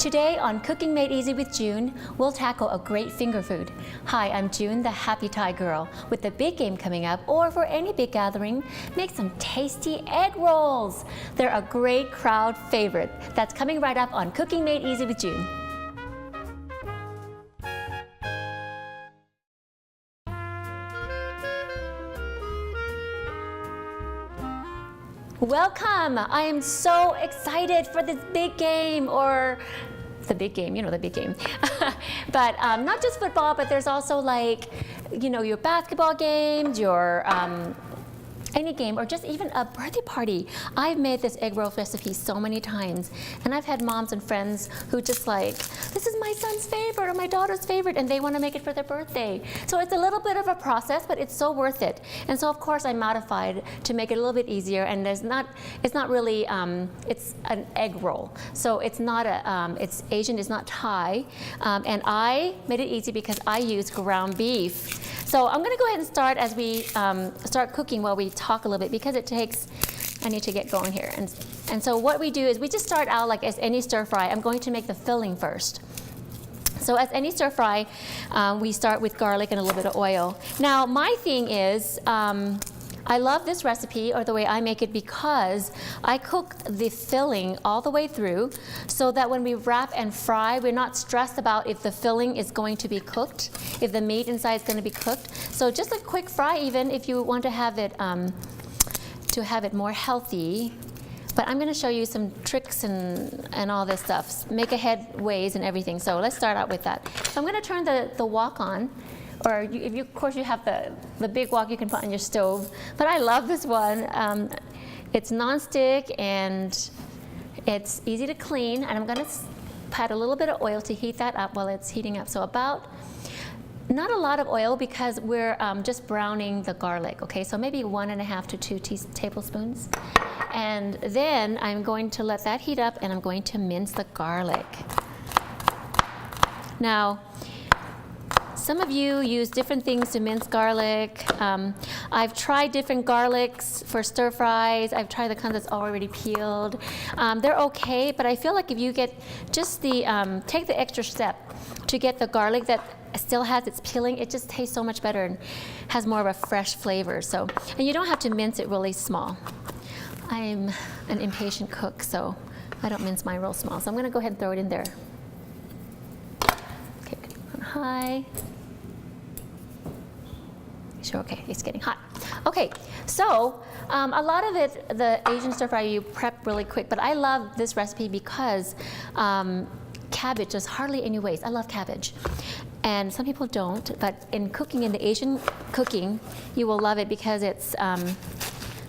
Today on Cooking Made Easy with June, we'll tackle a great finger food. Hi, I'm June, the happy Thai girl. With the big game coming up, or for any big gathering, make some tasty egg rolls. They're a great crowd favorite. That's coming right up on Cooking Made Easy with June. Welcome! I am so excited for this big game, or the big game, you know, the big game. But not just football, but there's also like, you know, your basketball games, your any game, or just even a birthday party. I've made this egg roll recipe so many times, and I've had moms and friends who just like, this is my son's favorite or my daughter's favorite, and they want to make it for their birthday. So it's a little bit of a process, but it's so worth it. And so of course I modified to make it a little bit easier, and it's not really, it's an egg roll. So it's not it's Asian, it's not Thai. And I made it easy because I use ground beef. So I'm gonna go ahead and start as we start cooking while we talk a little bit, because it takes, I need to get going here. And so what we do is we just start out like as any stir fry. I'm going to make the filling first. So as any stir fry, we start with garlic and a little bit of oil. Now my thing is, I love this recipe, or the way I make it, because I cook the filling all the way through so that when we wrap and fry, we're not stressed about if the filling is going to be cooked, if the meat inside is going to be cooked. So just a quick fry, even if you want to have it more healthy. But I'm going to show you some tricks and all this stuff, make ahead ways and everything. So let's start out with that. So I'm going to turn the wok on. Or if you, of course, you have the big wok you can put on your stove. But I love this one. It's nonstick and it's easy to clean. And I'm going to add a little bit of oil to heat that up while it's heating up. So about, not a lot of oil, because we're just browning the garlic. Okay, so maybe 1.5 to 2 tablespoons. And then I'm going to let that heat up, and I'm going to mince the garlic. Now, some of you use different things to mince garlic. I've tried different garlics for stir fries. I've tried the kind that's already peeled. They're okay, but I feel like if you get just the, take the extra step to get the garlic that still has its peeling, it just tastes so much better and has more of a fresh flavor. So, and you don't have to mince it really small. I'm an impatient cook, so I don't mince mine real small. So I'm gonna go ahead and throw it in there. Okay, on high. Sure, okay, it's getting hot. Okay, so a lot of it, the Asian stir fry, you prep really quick, but I love this recipe because cabbage, there's hardly any waste. I love cabbage. And some people don't, but in cooking, in the Asian cooking, you will love it because it's,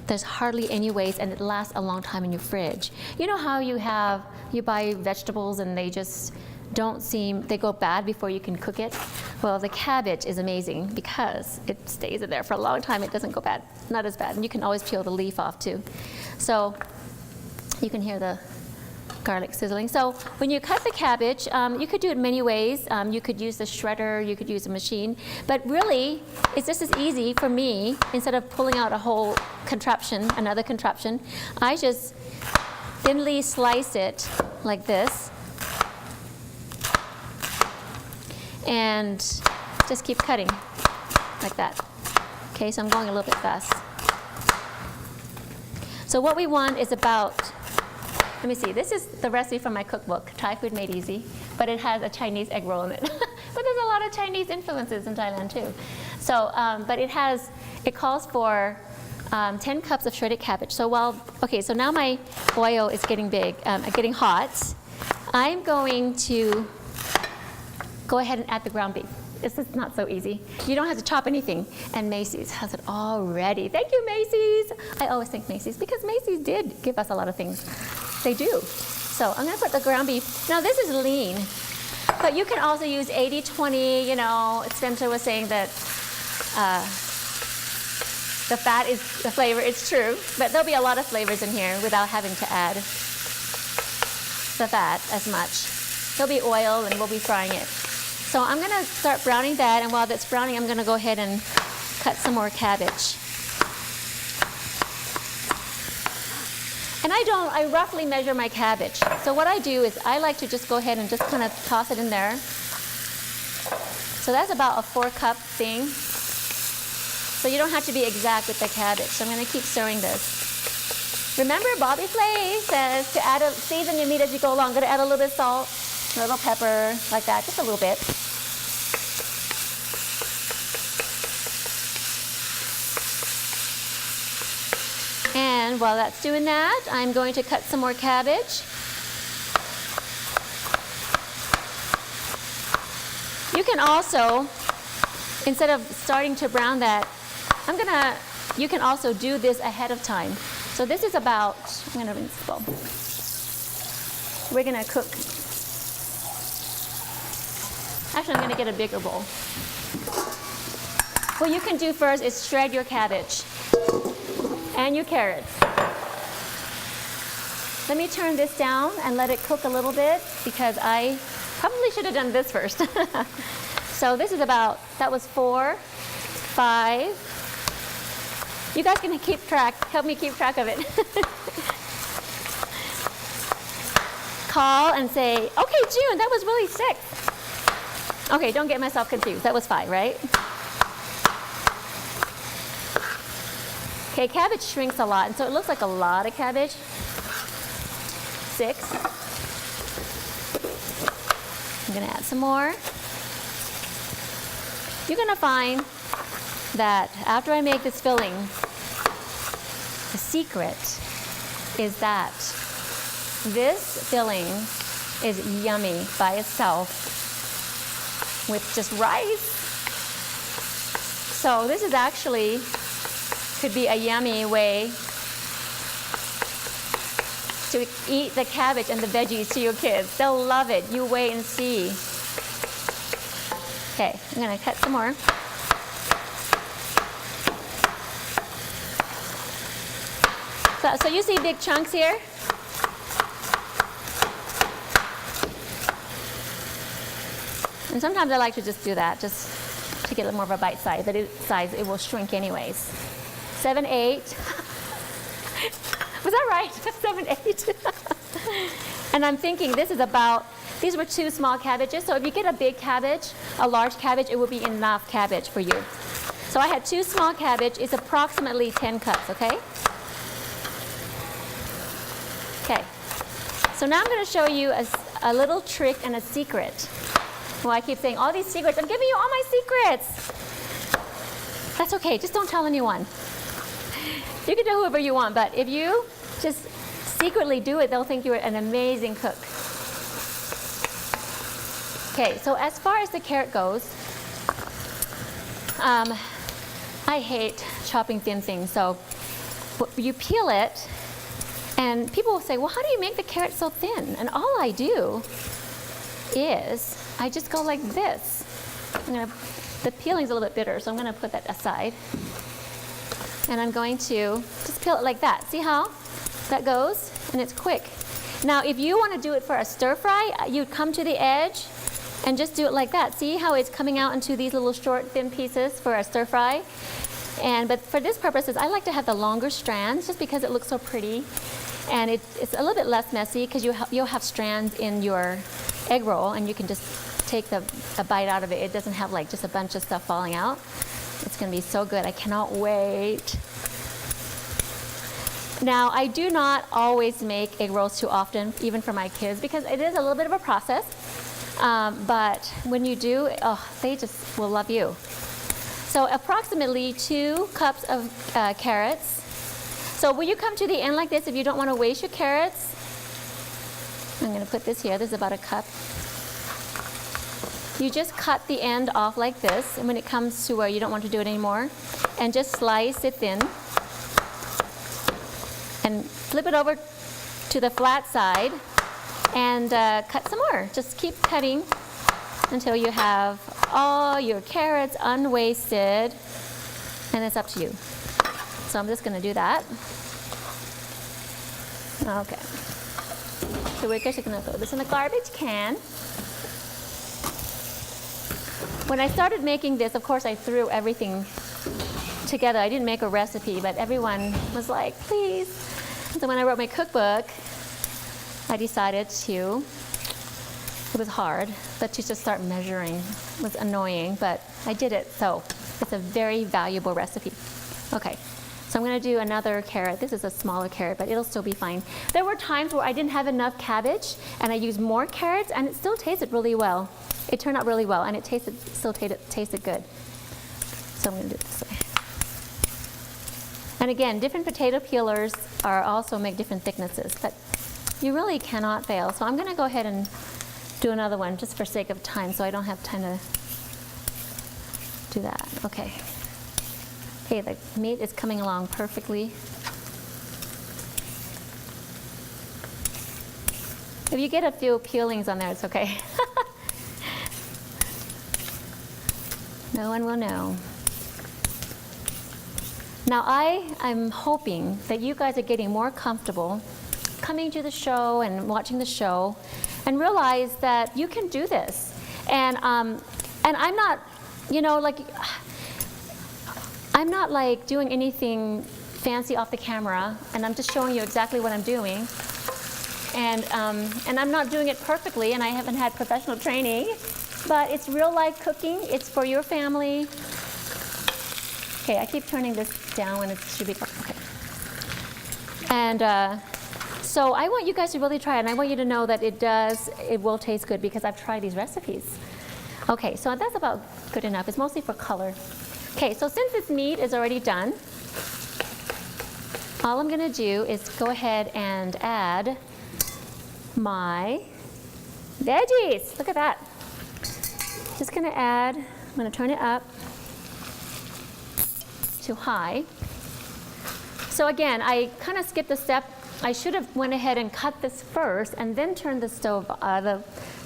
there's hardly any waste, and it lasts a long time in your fridge. You know how you buy vegetables and they just they go bad before you can cook it? Well, the cabbage is amazing because it stays in there for a long time. It doesn't go bad, not as bad. And you can always peel the leaf off too. So you can hear the garlic sizzling. So when you cut the cabbage, you could do it many ways. You could use the shredder, you could use a machine, but really it's just as easy for me. Instead of pulling out a whole contraption, another contraption, I just thinly slice it like this and just keep cutting like that. Okay, so I'm going a little bit fast. So what we want is about, let me see, this is the recipe from my cookbook, Thai Food Made Easy, but it has a Chinese egg roll in it. But there's a lot of Chinese influences in Thailand too. So, but it calls for 10 cups of shredded cabbage. So okay, so now my oil is getting getting hot. I'm going to go ahead and add the ground beef. This is not so easy. You don't have to chop anything. And Macy's has it all ready. Thank you, Macy's. I always thank Macy's because Macy's did give us a lot of things. They do. So I'm gonna put the ground beef. Now this is lean, but you can also use 80-20, you know, Spencer was saying that the fat is the flavor, it's true, but there'll be a lot of flavors in here without having to add the fat as much. There'll be oil and we'll be frying it. So I'm going to start browning that, and while that's browning, I'm going to go ahead and cut some more cabbage. And I roughly measure my cabbage. So what I do is I like to just go ahead and just kind of toss it in there. So that's about a 4-cup thing. So you don't have to be exact with the cabbage. So I'm going to keep stirring this. Remember, Bobby Flay says to season your meat as you go along. I'm going to add a little bit of salt, a little pepper, like that, just a little bit. And while that's doing that, I'm going to cut some more cabbage. You can also, instead of starting to brown that, you can also do this ahead of time. So this is about, I'm going to rinse the bowl. We're going to cook. Actually, I'm going to get a bigger bowl. What you can do first is shred your cabbage and your carrots. Let me turn this down and let it cook a little bit because I probably should have done this first. So this is about, that was 4, 5. You guys can keep track, help me keep track of it. Call and say, okay, June, that was really 6. Okay, don't get myself confused. That was 5, right? Okay, cabbage shrinks a lot, and so it looks like a lot of cabbage. 6. I'm going to add some more. You're going to find that after I make this filling, the secret is that this filling is yummy by itself with just rice. So this is actually could be a yummy way to eat the cabbage and the veggies to your kids. They'll love it. You wait and see. Okay, I'm going to cut some more. So you see big chunks here? And sometimes I like to just do that, just to get a little more of a bite size, but it will shrink anyways. 7, 8. Was that right? 7, 8. And I'm thinking these were 2 small cabbages, so if you get a big cabbage, a large cabbage, it will be enough cabbage for you. So I had 2 small cabbage, it's approximately 10 cups, okay? Okay, so now I'm going to show you a little trick and a secret. Well, I keep saying all these secrets. I'm giving you all my secrets. That's okay. Just don't tell anyone. You can tell whoever you want, but if you just secretly do it, they'll think you're an amazing cook. Okay, so as far as the carrot goes, I hate chopping thin things. So you peel it, and people will say, well, how do you make the carrot so thin? And all I do is I just go like this. The peeling's a little bit bitter, so I'm going to put that aside. And I'm going to just peel it like that. See how that goes? And it's quick. Now, if you want to do it for a stir fry, you'd come to the edge and just do it like that. See how it's coming out into these little short, thin pieces for a stir fry? But for this purposes, I like to have the longer strands just because it looks so pretty. And it's a little bit less messy because you'll have strands in your egg roll, and you can just take a bite out of it. It doesn't have like just a bunch of stuff falling out. It's going to be so good. I cannot wait. Now, I do not always make egg rolls too often, even for my kids, because it is a little bit of a process. But when you do, they just will love you. So approximately 2 cups of carrots. So will you come to the end like this if you don't want to waste your carrots? I'm going to put this here. This is about a cup. You just cut the end off like this, and when it comes to where you don't want to do it anymore, and just slice it thin. And flip it over to the flat side and cut some more. Just keep cutting until you have all your carrots unwasted, and it's up to you. So I'm just going to do that. Okay. So we're just going to throw this in the garbage can. When I started making this, of course, I threw everything together. I didn't make a recipe, but everyone was like, please, So when I wrote my cookbook, I decided to, it was hard, but to just start measuring was annoying, but I did it, so it's a very valuable recipe. Okay, so I'm gonna do another carrot. This is a smaller carrot, but it'll still be fine. There were times where I didn't have enough cabbage, and I used more carrots, and it still tasted really well. It turned out really well, and it still tasted good. So I'm gonna do it this way. And again, different potato peelers also make different thicknesses, but you really cannot fail. So I'm gonna go ahead and do another one just for sake of time, so I don't have time to do that. Okay. Okay, the meat is coming along perfectly. If you get a few peelings on there, it's okay. No one will know. Now I'm hoping that you guys are getting more comfortable coming to the show and watching the show and realize that you can do this. And I'm not, I'm not like doing anything fancy off the camera, and I'm just showing you exactly what I'm doing. And I'm not doing it perfectly, and I haven't had professional training, but it's real life cooking. It's for your family. Okay, I keep turning this down when it should be, okay. And so I want you guys to really try it, and I want you to know that it will taste good because I've tried these recipes. Okay, so that's about good enough. It's mostly for color. Okay, so since this meat is already done, all I'm gonna do is go ahead and add my veggies. Look at that. Just gonna add, I'm gonna turn it up to high. So again, I kind of skipped a step. I should have went ahead and cut this first and then turn the stove,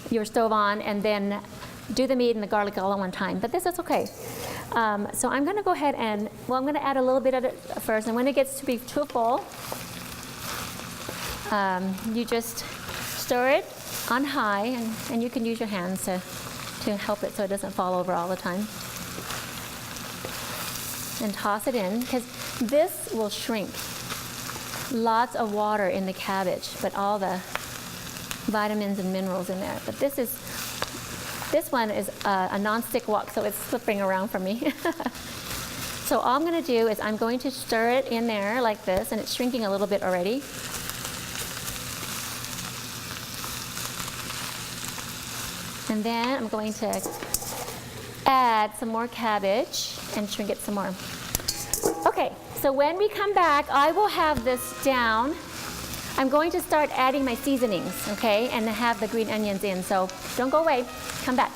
your stove on, and then do the meat and the garlic all at one time. But this is okay. So I'm gonna go ahead and, I'm gonna add a little bit of it first, and when it gets to be too full, you just stir it on high, and you can use your hands to help it so it doesn't fall over all the time. And toss it in, because this will shrink. Lots of water in the cabbage, but all the vitamins and minerals in there. But this one is a non-stick wok, so it's slipping around from me. So all I'm gonna do is I'm going to stir it in there like this, and it's shrinking a little bit already. And then I'm going to add some more cabbage and shrink it some more. Okay, so when we come back, I will have this down. I'm going to start adding my seasonings, okay, and have the green onions in, so don't go away, come back.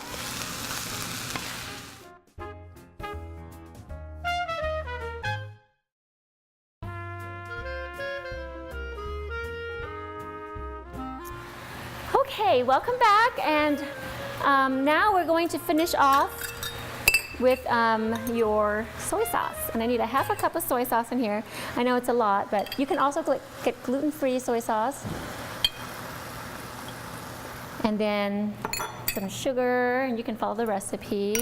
Okay, welcome back, and now we're going to finish off with your soy sauce. And I need a half a cup of soy sauce in here. I know it's a lot, but you can also get gluten-free soy sauce. And then some sugar, and you can follow the recipe.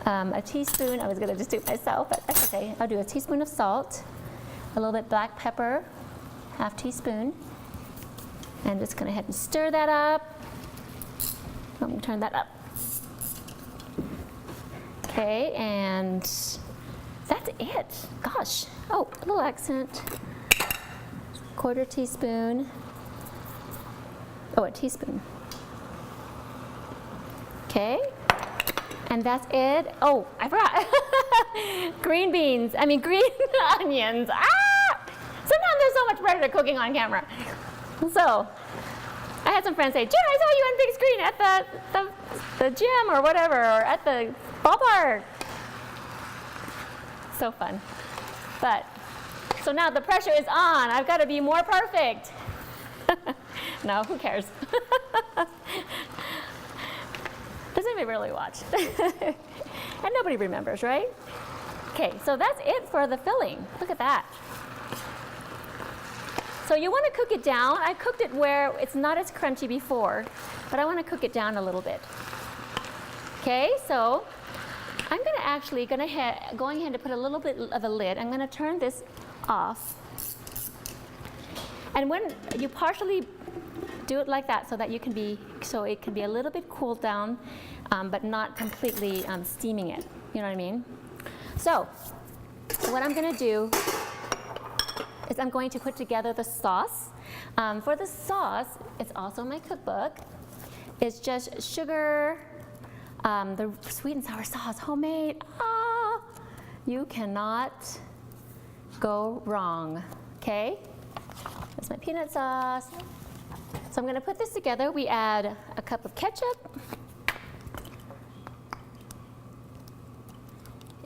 A teaspoon, I was gonna just do it myself, but that's okay. I'll do a teaspoon of salt, a little bit black pepper, half teaspoon. And just gonna go ahead and stir that up. I'm gonna turn that up. Okay, and that's it. Gosh. Oh, a little accent. Quarter teaspoon. Oh, a teaspoon. Okay. And that's it. Oh, I forgot. Green onions. Ah! Sometimes there's so much pressure cooking on camera. So, I had some friends say, Jen, I saw you on big screen at the gym or whatever, or at the ballpark. So fun. But, so now the pressure is on. I've got to be more perfect. No, who cares? Does anybody really watch? And nobody remembers, right? Okay, so that's it for the filling. Look at that. So you want to cook it down. I cooked it where it's not as crunchy before, but I want to cook it down a little bit. Okay, so I'm going to actually going ahead to put a little bit of a lid. I'm going to turn this off. And when you partially do it like that, so that it can be a little bit cooled down, but not completely steaming it. You know what I mean? So what I'm going to do is I'm going to put together the sauce. For the sauce, it's also my cookbook. It's just sugar, the sweet and sour sauce, homemade. Ah, you cannot go wrong. Okay? That's my peanut sauce. So I'm going to put this together. We add a cup of ketchup.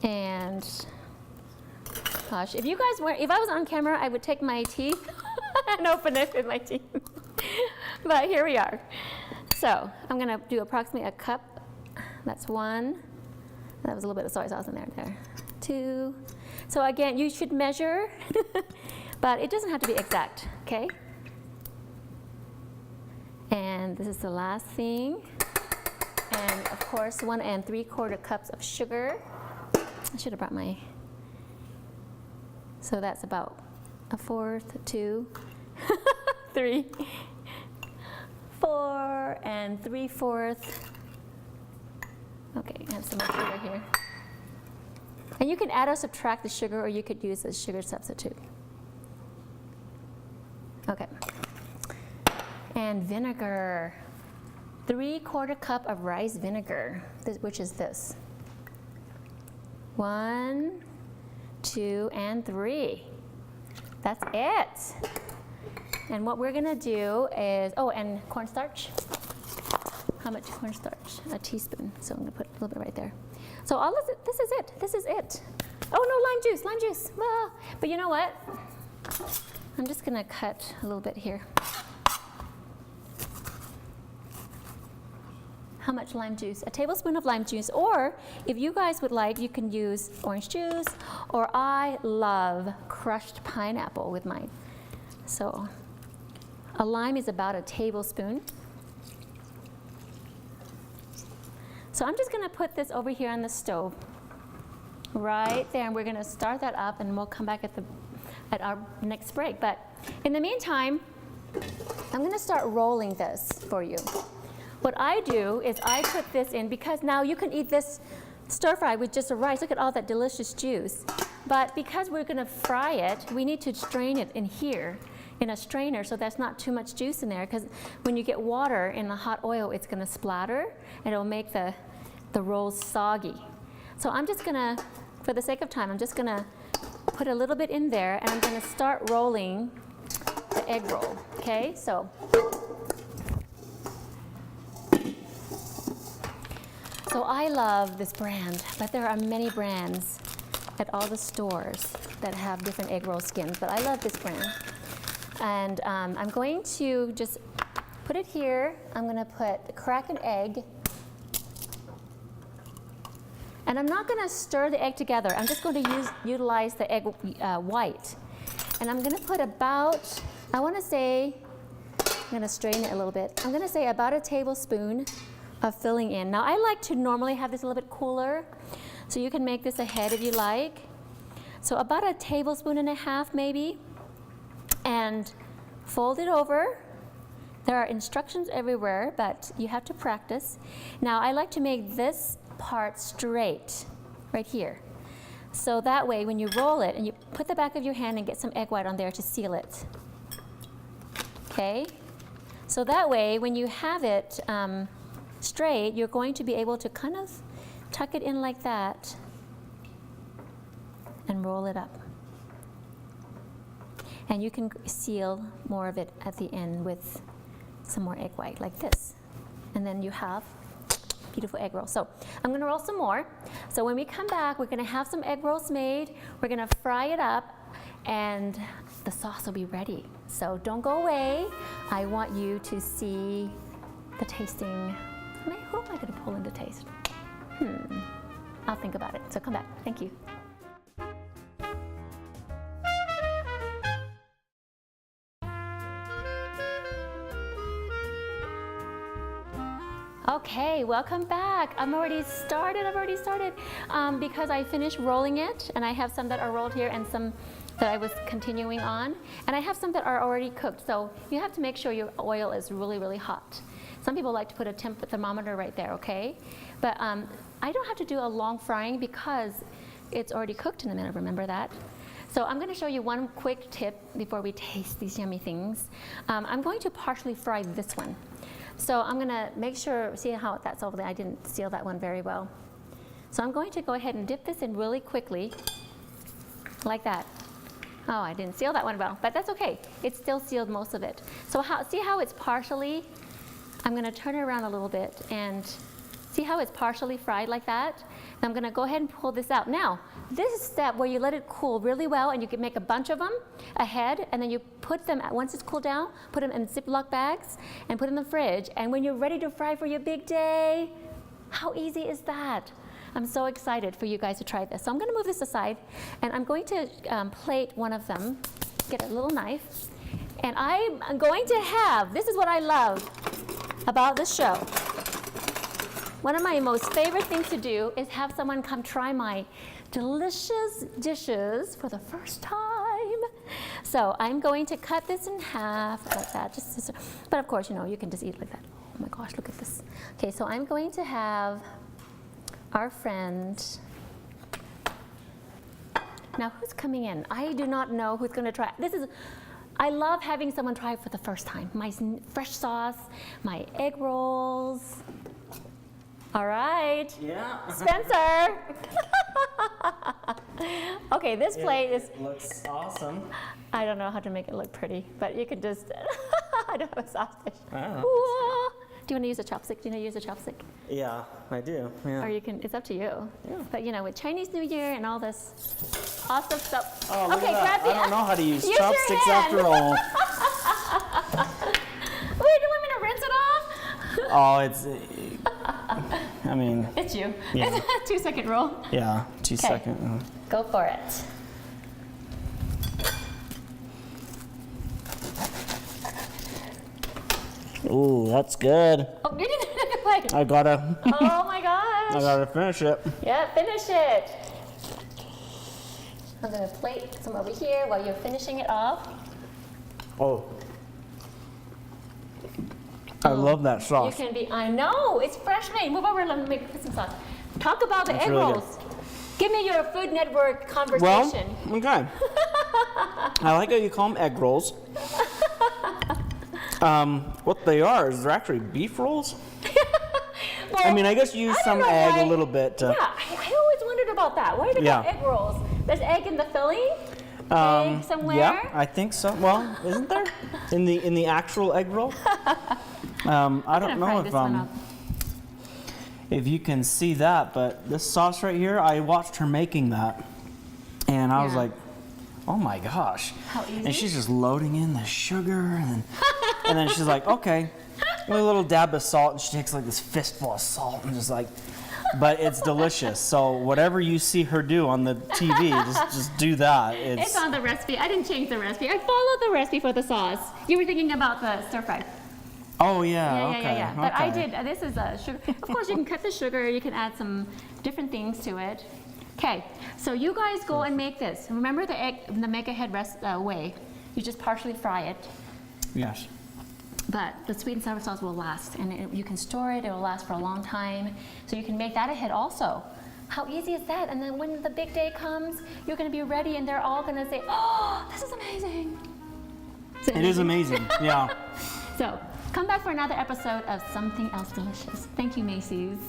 And gosh, if I was on camera, I would take my teeth and open it with my teeth. But here we are. So I'm going to do approximately a cup. That's one. That was a little bit of soy sauce in there. Two. So again, you should measure, but it doesn't have to be exact, okay? And this is the last thing. And of course, 1 3/4 cups of sugar. I should have brought my, so that's about 1/4, 2, 3, 4 3/4. Okay, and some more sugar here. And you can add or subtract the sugar, or you could use a sugar substitute. Okay. And vinegar. 3/4 cup of rice vinegar, which is this. 1, 2, and 3. That's it. And what we're gonna do is, oh, and cornstarch. How much cornstarch? A teaspoon. So I'm gonna put a little bit right there. So all of it, this is it. This is it. Oh no, lime juice. Ah. But you know what? I'm just gonna cut a little bit here. How much lime juice? A tablespoon of lime juice, or if you guys would like, you can use orange juice, or I love crushed pineapple with mine. So a lime is about a tablespoon. So I'm just gonna put this over here on the stove, right there, and we're gonna start that up, and we'll come back at our next break. But in the meantime, I'm gonna start rolling this for you. What I do is I put this in, because now you can eat this stir fry with just the rice. Look at all that delicious juice. But because we're gonna fry it, we need to strain it in here in a strainer so there's not too much juice in there, because when you get water in the hot oil, it's gonna splatter and it'll make the rolls soggy. So I'm just gonna, for the sake of time, I'm just gonna put a little bit in there, and I'm gonna start rolling the egg roll, okay? So I love this brand, but there are many brands at all the stores that have different egg roll skins, but I love this brand. And I'm going to just put it here. I'm gonna crack an egg. And I'm not gonna stir the egg together. I'm just going to utilize the egg white. And I'm gonna put about, I'm gonna strain it a little bit. I'm gonna say about a tablespoon of filling in. Now I like to normally have this a little bit cooler, so you can make this ahead if you like. So about a tablespoon and a half maybe, and fold it over. There are instructions everywhere, but you have to practice. Now I like to make this part straight right here. So that way when you roll it, and you put the back of your hand and get some egg white on there to seal it. Okay? So that way when you have it straight, you're going to be able to kind of tuck it in like that and roll it up. And you can seal more of it at the end with some more egg white like this. And then you have beautiful egg rolls. So I'm gonna roll some more. So when we come back, we're gonna have some egg rolls made. We're gonna fry it up, and the sauce will be ready. So don't go away. I want you to see the tasting. Who am I gonna pull in to taste? I'll think about it. So come back. Thank you. Okay, welcome back. I've already started because I finished rolling it, and I have some that are rolled here and some that I was continuing on, and I have some that are already cooked. So you have to make sure your oil is really, really hot. Some people like to put a thermometer right there, okay? But I don't have to do a long frying because it's already cooked in a minute, remember that? So I'm gonna show you one quick tip before we taste these yummy things. I'm going to partially fry this one. So I'm gonna make sure, see how that's over there, I didn't seal that one very well. So I'm going to go ahead and dip this in really quickly, like that. Oh, I didn't seal that one well, but that's okay. It's still sealed most of it. So see how it's partially, I'm gonna turn it around a little bit and see how it's partially fried like that? And I'm gonna go ahead and pull this out. Now, this is a step where you let it cool really well and you can make a bunch of them ahead and then you put them, once it's cooled down, put them in Ziploc bags and put in the fridge. And when you're ready to fry for your big day, how easy is that? I'm so excited for you guys to try this. So I'm gonna move this aside and I'm going to plate one of them, get a little knife, and I'm going to have, this is what I love about this show. One of my most favorite things to do is have someone come try my delicious dishes for the first time. So I'm going to cut this in half like that. But of course, you know, you can just eat like that. Oh my gosh, look at this. Okay, so I'm going to have our friend. Now, who's coming in? I do not know who's going to try. I love having someone try it for the first time. My fresh sauce, my egg rolls. All right. Yeah. Spencer. Okay, this plate looks awesome. I don't know how to make it look pretty, but you could just, I don't have a sausage. Oh. Do you want to use a chopstick? Do you know how to use a chopstick? Yeah, I do. Yeah. Or you can, it's up to you. Yeah. But you know, with Chinese New Year and all this awesome stuff. Oh, look okay, at that. grab the, I don't know how to use your chopsticks hand. after all. Wait, do you want me to rinse it off? Oh, it's, I mean. It's you. Yeah. It's a 2-second rule. Yeah, 2 seconds. Go for it. Ooh, that's good. Oh, you didn't like. I gotta. Oh my gosh. I gotta finish it. Yeah, finish it. I'm gonna plate some over here while you're finishing it off. Oh. I love that You sauce. can be, I know, it's fresh made. Move over, let me put some sauce. Talk about the That's egg really rolls. Give me your Food Network conversation. Well, okay. I like how you call them egg rolls. What they are is they're actually beef rolls. Well, I mean, I guess you use some know egg why. a little bit. Yeah, I always wondered about that. Why do they call egg rolls? There's egg in the filling? Egg somewhere? Yeah, I think so. Well, isn't there? In the actual egg roll? I don't know if you can see that, but this sauce right here, I watched her making that, and I was like, oh my gosh. How easy? And she's just loading in the sugar, and then she's like, okay, a little dab of salt, and she takes like this fistful of salt and just like, but it's delicious. So whatever you see her do on the TV, just do that. It's on the recipe. I didn't change the recipe. I followed the recipe for the sauce. You were thinking about the stir fry. Oh yeah, okay. Yeah. But I did, this is a sugar. Of course, you can cut the sugar, you can add some different things to it. Okay, so you guys go and make this. Remember the egg, the make ahead way. You just partially fry it. Yes. But the sweet and sour sauce will last, and you can store it, it will last for a long time. So you can make that ahead also. How easy is that? And then when the big day comes, you're gonna be ready and they're all gonna say, oh, this is amazing. It is amazing, yeah. So come back for another episode of Something Else Delicious. Thank you, Macy's.